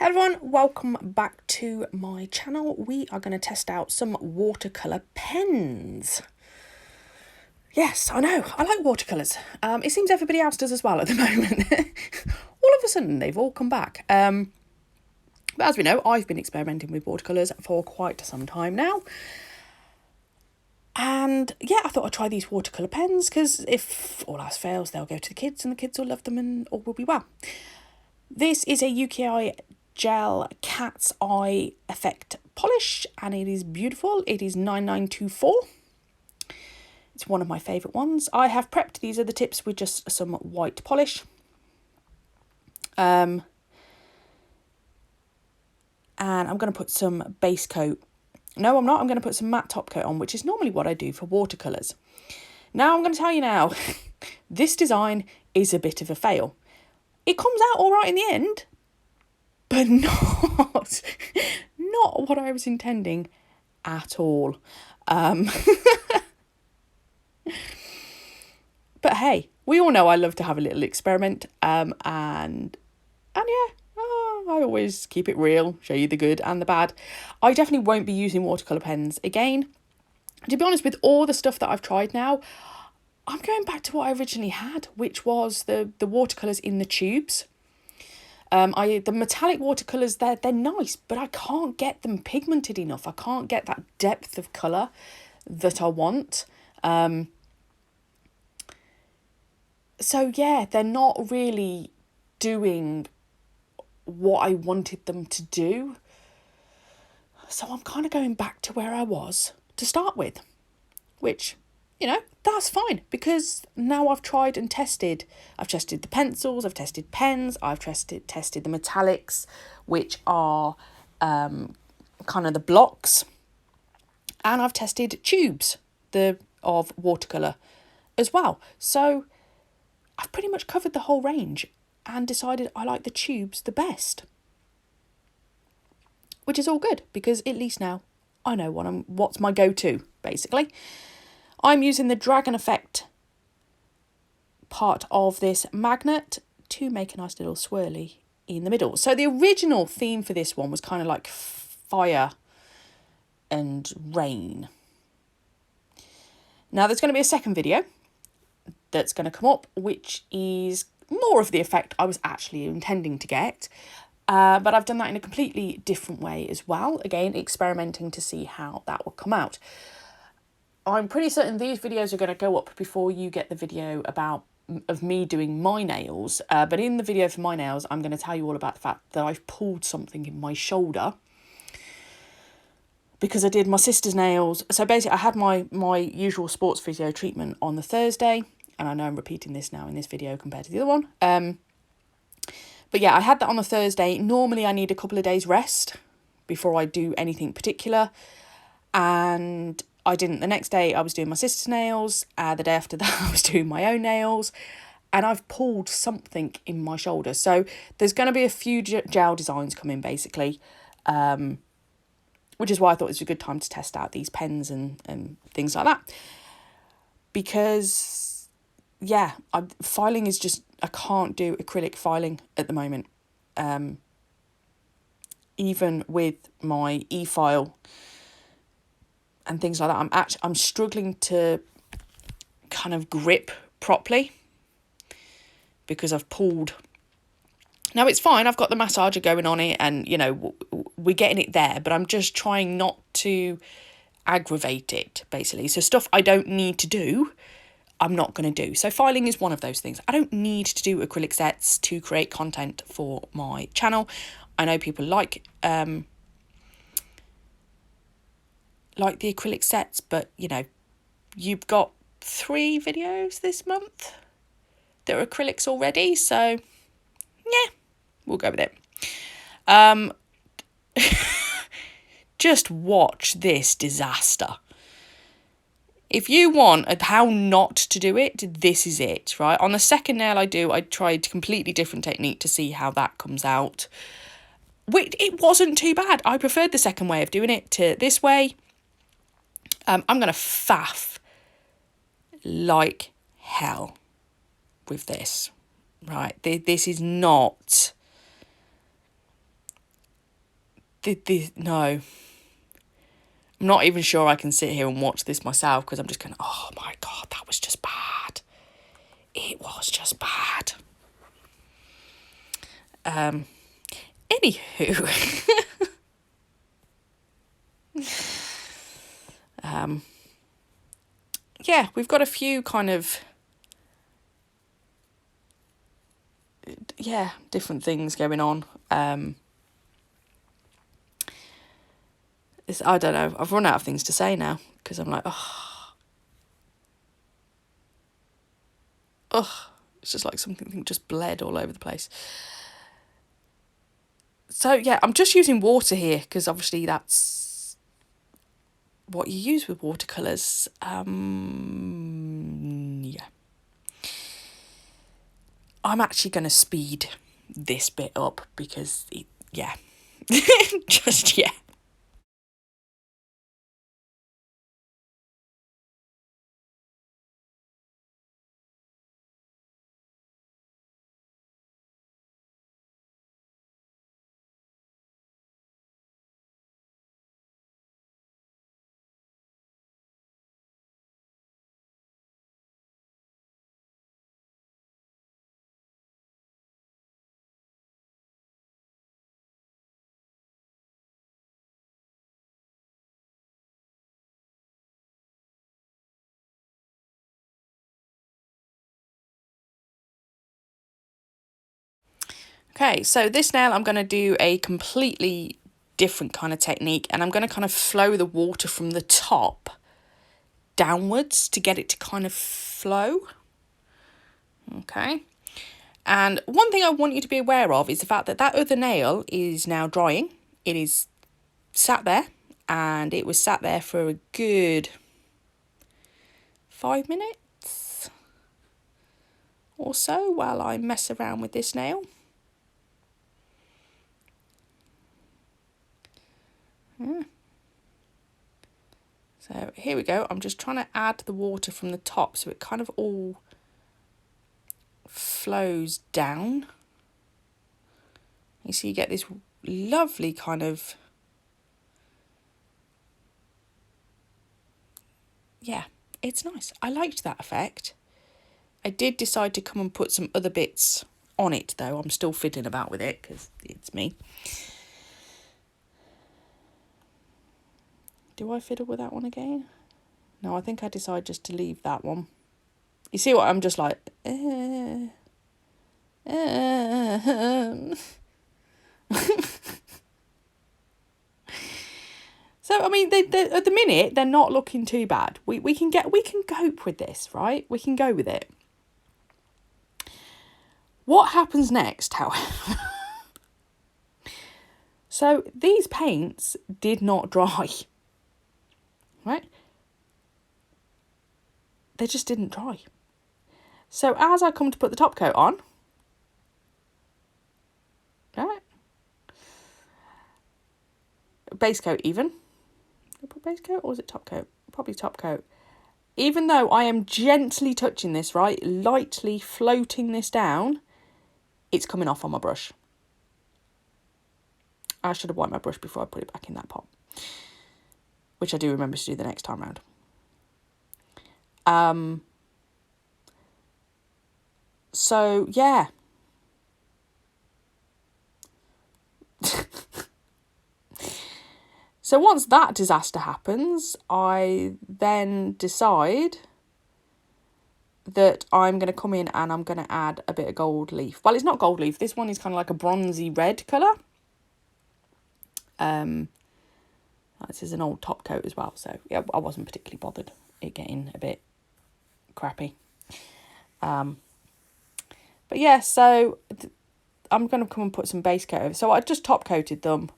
Everyone, welcome back to my channel. We are going to test out some watercolour pens. Yes, I know, I like watercolours. It seems everybody else does as well at the moment. All of a sudden, they've all come back. But as we know, I've been experimenting with watercolours for quite some time now. And yeah, I thought I'd try these watercolour pens because if all else fails, they'll go to the kids and the kids will love them and all will be well. This is a ukiyo gel cat's eye effect polish and it is beautiful. It is 9924. It's one of my favourite ones. I have prepped these other tips with just some white polish. And I'm going to put some base coat. No, I'm not. I'm going to put some matte top coat on, which is normally what I do for watercolours. Now, I'm going to tell you now, this design is a bit of a fail. It comes out all right in the end, but not what I was intending at all. But hey, we all know I love to have a little experiment, and yeah, I always keep it real, show you the good and the bad. I definitely won't be using watercolour pens again. To be honest, with all the stuff that I've tried now, I'm going back to what I originally had, which was the watercolours in the tubes. The metallic watercolours, they're nice, but I can't get them pigmented enough. I can't get that depth of colour that I want. So yeah, they're not really doing what I wanted them to do. So I'm kind of going back to where I was to start with, which, you know, that's fine because now I've tried and tested. I've tested the pencils, I've tested pens, I've tested the metallics, which are kind of the blocks, and I've tested tubes of watercolour as well. So I've pretty much covered the whole range and decided I like the tubes the best. Which is all good because at least now I know what's my go-to, basically. I'm using the dragon effect part of this magnet to make a nice little swirly in the middle. So the original theme for this one was kind of like fire and rain. Now there's going to be a second video that's going to come up, which is more of the effect I was actually intending to get. But I've done that in a completely different way as well. Again, experimenting to see how that will come out. I'm pretty certain these videos are going to go up before you get the video of me doing my nails. But in the video for my nails, I'm going to tell you all about the fact that I've pulled something in my shoulder because I did my sister's nails. So basically, I had my usual sports physio treatment on the Thursday. And I know I'm repeating this now in this video compared to the other one. But yeah, I had that on the Thursday. Normally, I need a couple of days rest before I do anything particular. And I didn't. The next day, I was doing my sister's nails. The day after that, I was doing my own nails. And I've pulled something in my shoulder. So there's going to be a few gel designs coming, basically. Which is why I thought it was a good time to test out these pens and things like that. Because yeah, filing is just, I can't do acrylic filing at the moment. Even with my e-file and things like that, I'm struggling to kind of grip properly because I've pulled. Now it's fine, I've got the massager going on it and, you know, we're getting it there, but I'm just trying not to aggravate it, basically. So stuff I don't need to do, I'm not going to do. So filing is one of those things. I don't need to do acrylic sets to create content for my channel. I know people like the acrylic sets, but you know, you've got 3 videos this month that are acrylics already, so yeah, we'll go with it. Just watch this disaster. If you want how not to do it, this is it, right? On the second nail I tried a completely different technique to see how that comes out. It wasn't too bad. I preferred the second way of doing it to this way. I'm going to faff like hell with this, right? This is not no. I'm not even sure I can sit here and watch this myself because I'm just going, oh my God, that was just bad. It was just bad. Anywho. Yeah, we've got a few kind of, different things going on. I don't know. I've run out of things to say now because I'm like, it's just like something just bled all over the place. So yeah, I'm just using water here because obviously that's what you use with watercolours. Yeah. I'm actually going to speed this bit up because, just, yeah. Okay, so this nail I'm going to do a completely different kind of technique, and I'm going to kind of flow the water from the top downwards to get it to kind of flow. Okay. And one thing I want you to be aware of is the fact that that other nail is now drying. It is sat there, and it was sat there for a good 5 minutes or so while I mess around with this nail. So here we go. I'm just trying to add the water from the top so it kind of all flows down. You see, you get this lovely kind of, yeah, it's nice. I liked that effect. I did decide to come and put some other bits on it though. I'm still fiddling about with it because it's me. Do I fiddle with that one again? No, I think I decided just to leave that one. You see what I'm just like, So, I mean, they at the minute, they're not looking too bad. We can cope with this, right? We can go with it. What happens next, however? So, these paints did not dry, right? They just didn't dry. So, as I come to put the top coat on, right? Base coat even. Did I put base coat or was it top coat? Probably top coat. Even though I am gently touching this, right, lightly floating this down, it's coming off on my brush. I should have wiped my brush before I put it back in that pot, which I do remember to do the next time round. So, yeah. So once that disaster happens, I then decide that I'm going to come in and I'm going to add a bit of gold leaf. Well, it's not gold leaf. This one is kind of like a bronzy red colour. This is an old top coat as well. So, yeah, I wasn't particularly bothered it getting a bit crappy. But, yeah, so I'm going to come and put some base coat over. So I just top coated them.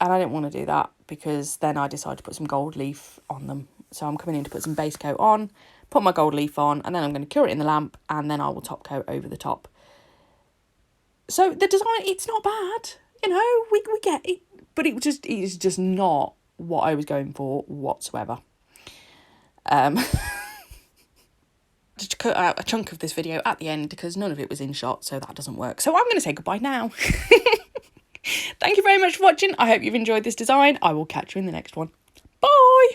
And I didn't want to do that because then I decided to put some gold leaf on them. So I'm coming in to put some base coat on, put my gold leaf on, and then I'm going to cure it in the lamp, and then I will top coat over the top. So the design, it's not bad. You know, we get it. But it is just not what I was going for whatsoever. Just cut out a chunk of this video at the end because none of it was in shot, so that doesn't work. So I'm going to say goodbye now. Thank you very much for watching. I hope you've enjoyed this design. I will catch you in the next one. Bye.